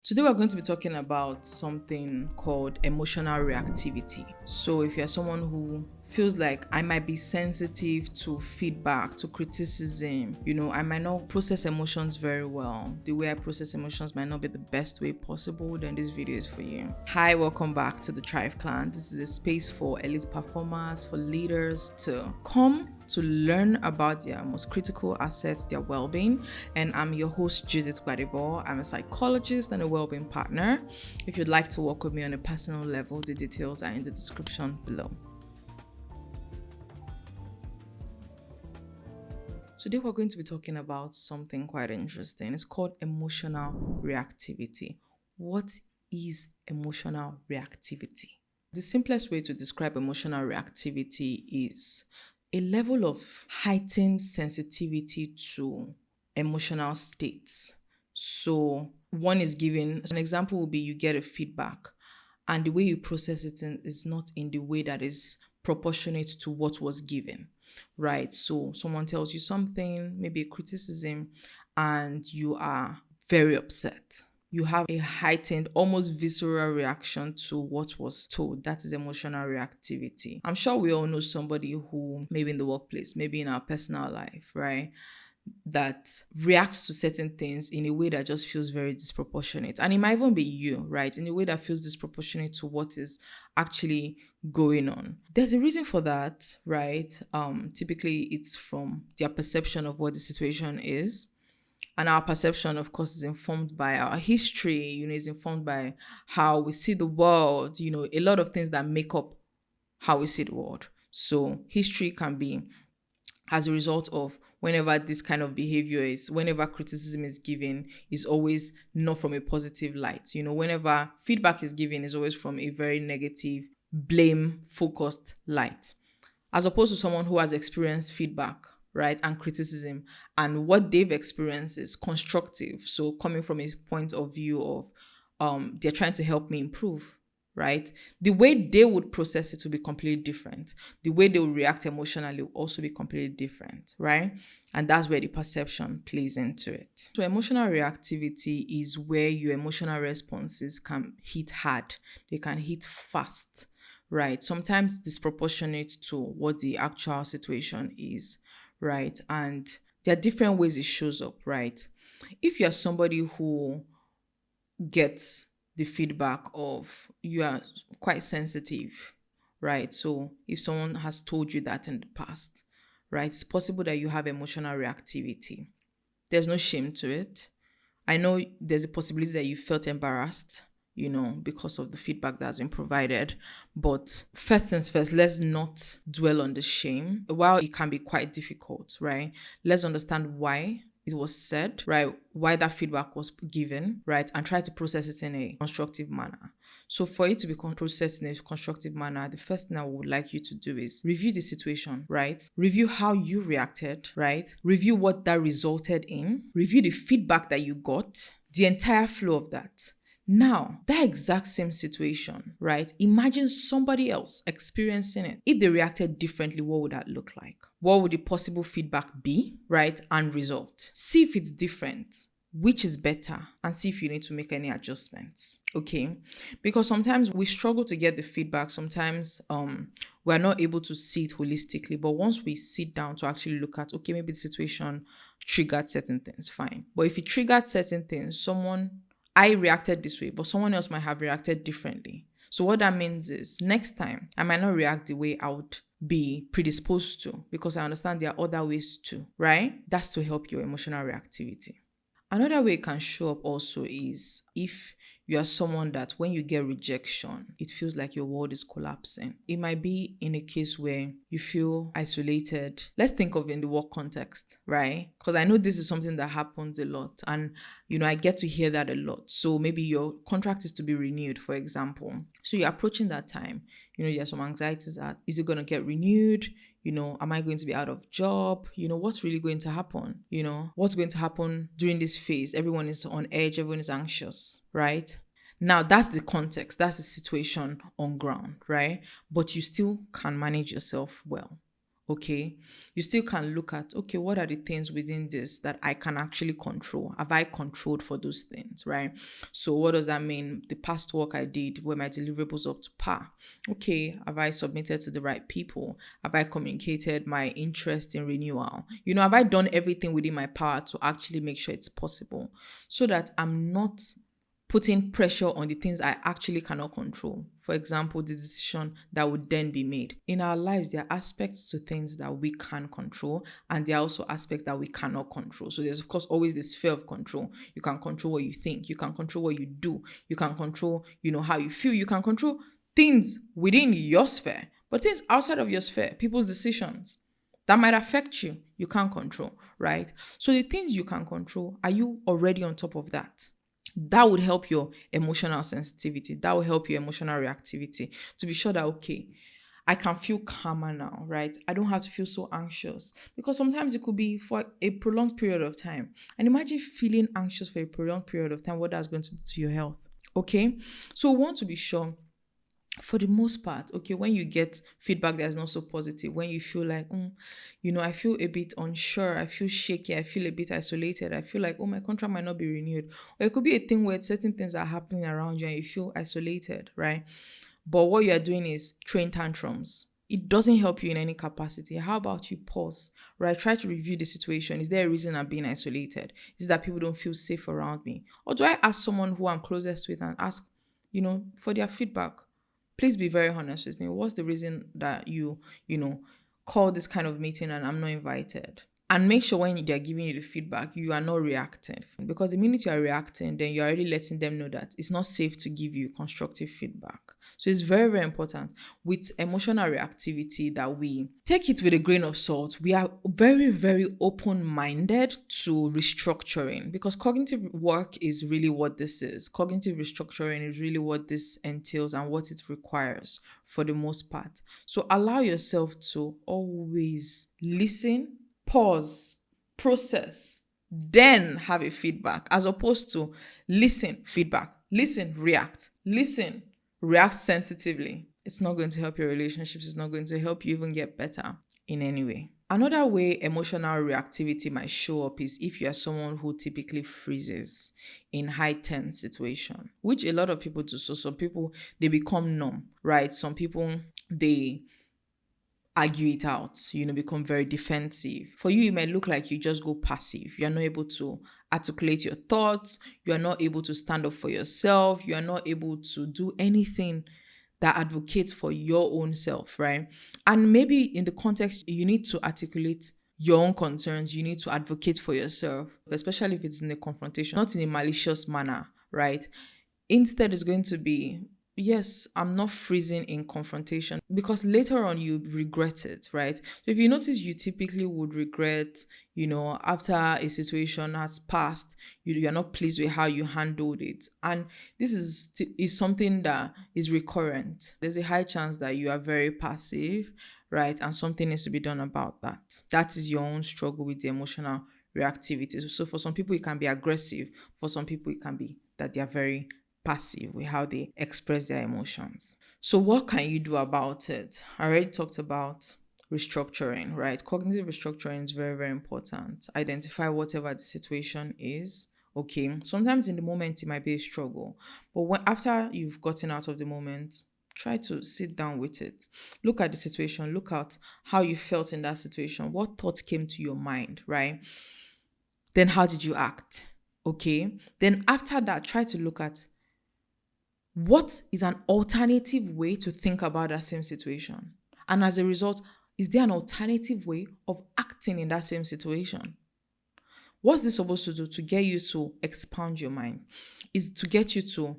Today we're going to be talking about something called emotional reactivity. So if you're someone who feels like I might be sensitive to feedback, to criticism, I might not process emotions very well. The way I process emotions might not be the best way possible, then this video is for you. Hi, welcome back to the Thrive Clan. This is a space for elite performers, for leaders to come to learn about their most critical assets, their well-being. And I'm your host, Judith Gbadebo. I'm a psychologist and a well-being partner. If you'd like to work with me on a personal level, the details are in the description below. Today we're going to be talking about something quite interesting. It's called emotional reactivity. What is emotional reactivity? The simplest way to describe emotional reactivity is a level of heightened sensitivity to emotional states. So one is given, an example would be you get a feedback and the way you process it is not in the way that is proportionate to what was given, right? So someone tells you something, maybe a criticism, and you are very upset. You have a heightened, almost visceral reaction to what was told. That is emotional reactivity. I'm sure we all know somebody who, maybe in the workplace, maybe in our personal life, right, that reacts to certain things in a way that just feels very disproportionate. And it might even be you, right? In a way that feels disproportionate to what is actually going on. There's a reason for that, right? Typically it's from their perception of what the situation is. And our perception, of course, is informed by our history, is informed by how we see the world, a lot of things that make up how we see the world. So history can be as a result of whenever this kind of behavior is, whenever criticism is given, is always not from a positive light. Whenever feedback is given, is always from a very negative, blame focused light, as opposed to someone who has experienced feedback, right, and criticism, and what they've experienced is constructive. So coming from a point of view of they're trying to help me improve, right? The way they would process it will be completely different. The way they will react emotionally will also be completely different, right? And that's where the perception plays into it. So emotional reactivity is where your emotional responses can hit hard. They can hit fast, right? Sometimes disproportionate to what the actual situation is, right? And there are different ways it shows up, right? If you're somebody who gets the feedback of you are quite sensitive, right? So if someone has told you that in the past, right, it's possible that you have emotional reactivity. There's no shame to it. I know there's a possibility that you felt embarrassed, because of the feedback that's been provided. But first things first, let's not dwell on the shame. While it can be quite difficult, right? Let's understand why it was said, right? Why that feedback was given, right? And try to process it in a constructive manner. So for it to be processed in a constructive manner, the first thing I would like you to do is review the situation, right? Review how you reacted, right? Review what that resulted in. Review the feedback that you got, the entire flow of that. Now, that exact same situation, right? Imagine somebody else experiencing it. If they reacted differently, what would that look like? What would the possible feedback be, right? And result. See if it's different, which is better, and see if you need to make any adjustments, okay? Because sometimes we struggle to get the feedback. Sometimes we're not able to see it holistically. But once we sit down to actually look at, okay, maybe the situation triggered certain things, fine. But if it triggered certain things, I reacted this way, but someone else might have reacted differently. So what that means is next time, I might not react the way I would be predisposed to, because I understand there are other ways too, right? That's to help your emotional reactivity. Another way it can show up also is if you are someone that when you get rejection, it feels like your world is collapsing. It might be in a case where you feel isolated. Let's think of in the work context, right? Because I know this is something that happens a lot, and I get to hear that a lot. So maybe your contract is to be renewed, for example. So you're approaching that time. There's some anxieties that is it going to get renewed? Am I going to be out of job? What's really going to happen? What's going to happen during this phase? Everyone is on edge, everyone is anxious, right? Now, that's the context, that's the situation on ground, right? But you still can manage yourself well. Okay, you still can look at, okay, what are the things within this that I can actually control? Have I controlled for those things, right? So what does that mean? The past work I did, were my deliverables up to par? Okay, have I submitted to the right people? Have I communicated my interest in renewal? Have I done everything within my power to actually make sure it's possible, so that I'm not putting pressure on the things I actually cannot control. For example, the decision that would then be made. In our lives, there are aspects to things that we can control, and there are also aspects that we cannot control. So there's, of course, always this sphere of control. You can control what you think, you can control what you do, you can control, how you feel, you can control things within your sphere, but things outside of your sphere, people's decisions that might affect you, you can't control, right? So the things you can control, are you already on top of that? That would help your emotional sensitivity. That will help your emotional reactivity to be sure that, okay, I can feel calmer now, right? I don't have to feel so anxious, because sometimes it could be for a prolonged period of time. And imagine feeling anxious for a prolonged period of time, what that's going to do to your health. Okay. So we want to be sure, for the most part, okay, when you get feedback that's not so positive, when you feel like, I feel a bit unsure, I feel shaky, I feel a bit isolated, I feel like, oh, my contract might not be renewed. Or it could be a thing where certain things are happening around you and you feel isolated, right? But what you are doing is train tantrums. It doesn't help you in any capacity. How about you pause, right? Try to review the situation. Is there a reason I'm being isolated? Is it that people don't feel safe around me? Or do I ask someone who I'm closest with and ask, for their feedback? Please be very honest with me. What's the reason that call this kind of meeting and I'm not invited? And make sure when they're giving you the feedback, you are not reacting. Because the minute you are reacting, then you're already letting them know that it's not safe to give you constructive feedback. So it's very, very important with emotional reactivity that we take it with a grain of salt. We are very, very open-minded to restructuring, because cognitive work is really what this is. Cognitive restructuring is really what this entails and what it requires for the most part. So allow yourself to always listen, pause, process, then have a feedback, as opposed to listen, feedback, listen, react sensitively. It's not going to help your relationships. It's not going to help you even get better in any way. Another way emotional reactivity might show up is if you are someone who typically freezes in high tense situation, which a lot of people do. So some people, they become numb, right? Some people, they argue it out, become very defensive. For you, it might look like you just go passive. You're not able to articulate your thoughts. You are not able to stand up for yourself. You are not able to do anything that advocates for your own self, right? And maybe in the context, you need to articulate your own concerns. You need to advocate for yourself, especially if it's in a confrontation, not in a malicious manner, right? Instead, it's going to be, yes, I'm not freezing in confrontation, because later on you regret it, right? So if you notice, you typically would regret, after a situation has passed, you're not pleased with how you handled it. And this is something that is recurrent. There's a high chance that you are very passive, right? And something needs to be done about that. That is your own struggle with the emotional reactivity. So for some people, it can be aggressive. For some people, it can be that they are very passive with how they express their emotions. So what can you do about it? I already talked about restructuring, right? Cognitive restructuring is very, very important. Identify whatever the situation is. Okay, sometimes in the moment it might be a struggle, but after you've gotten out of the moment, try to sit down with it. Look at the situation, look at how you felt in that situation, what thoughts came to your mind, right? Then how did you act? Okay, then after that, try to look at what is an alternative way to think about that same situation? And as a result, is there an alternative way of acting in that same situation? What's this supposed to do to get you to expand your mind? Is to get you to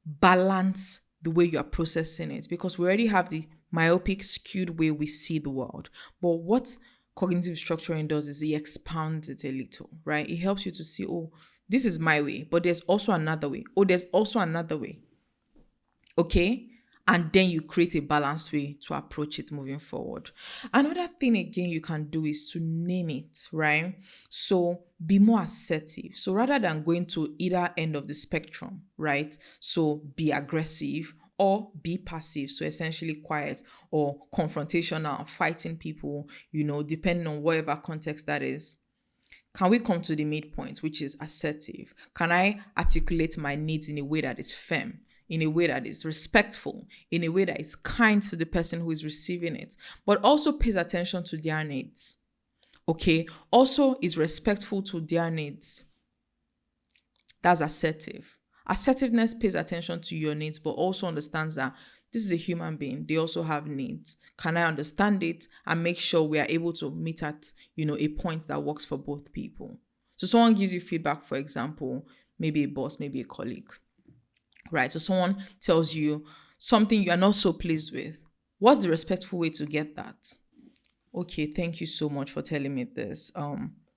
balance the way you are processing it, because we already have the myopic, skewed way we see the world. But what cognitive structuring does is it expands it a little, right? It helps you to see, oh, this is my way, but there's also another way. Oh, there's also another way. Okay, and then you create a balanced way to approach it moving forward. Another thing again you can do is to name it, right? So be more assertive. So rather than going to either end of the spectrum, right? So be aggressive or be passive, so essentially quiet or confrontational, fighting people, depending on whatever context that is. Can we come to the midpoint, which is assertive? Can I articulate my needs in a way that is firm, in a way that is respectful, in a way that is kind to the person who is receiving it, but also pays attention to their needs? Okay, also is respectful to their needs. That's assertive. Assertiveness pays attention to your needs, but also understands that this is a human being. They also have needs. Can I understand it and make sure we are able to meet at, a point that works for both people? So someone gives you feedback, for example, maybe a boss, maybe a colleague, right? So someone tells you something you are not so pleased with. What's the respectful way to get that? Okay, thank you so much for telling me this.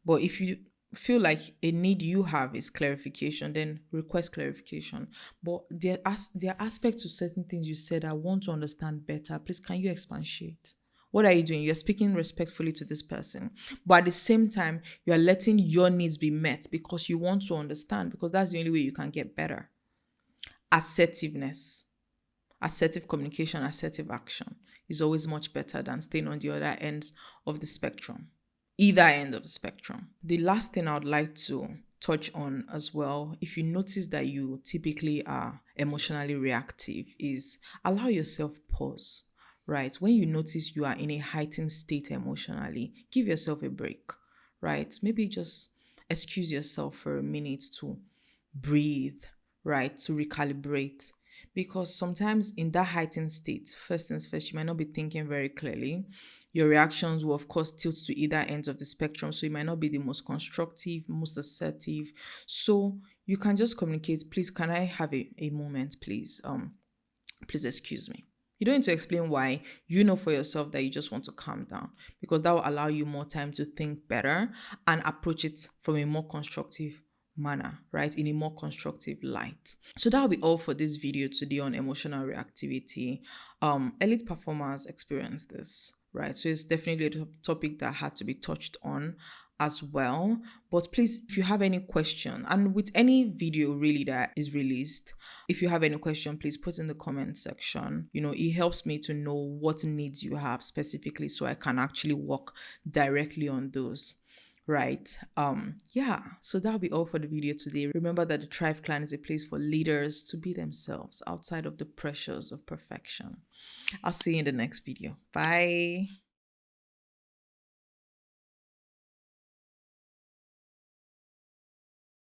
But if you feel like a need you have is clarification, then request clarification. But there are aspects to certain things you said I want to understand better. Please, can you expatiate? What are you doing? You're speaking respectfully to this person, but at the same time, you are letting your needs be met because you want to understand, because that's the only way you can get better. Assertiveness. Assertive communication, assertive action is always much better than staying on the other ends of the spectrum, either end of the spectrum. The last thing I would like to touch on as well, if you notice that you typically are emotionally reactive, is allow yourself pause, right? When you notice you are in a heightened state emotionally, give yourself a break, right? Maybe just excuse yourself for a minute to breathe, right? To recalibrate. Because sometimes in that heightened state, first things first, you might not be thinking very clearly. Your reactions will, of course, tilt to either ends of the spectrum. So it might not be the most constructive, most assertive. So you can just communicate, please, can I have a moment, please? Please excuse me. You don't need to explain why. You know for yourself that you just want to calm down, because that will allow you more time to think better and approach it from a more constructive manner, right? In a more constructive light. So that'll be all for this video today on emotional reactivity. Elite performers experience this, right? So it's definitely a topic that had to be touched on as well. But please, if you have any question, and with any video really that is released, if you have any question, please put in the comment section. It helps me to know what needs you have specifically, so I can actually work directly on those. Right. Yeah. So that'll be all for the video today. Remember that the Thrive Clan is a place for leaders to be themselves outside of the pressures of perfection. I'll see you in the next video. Bye.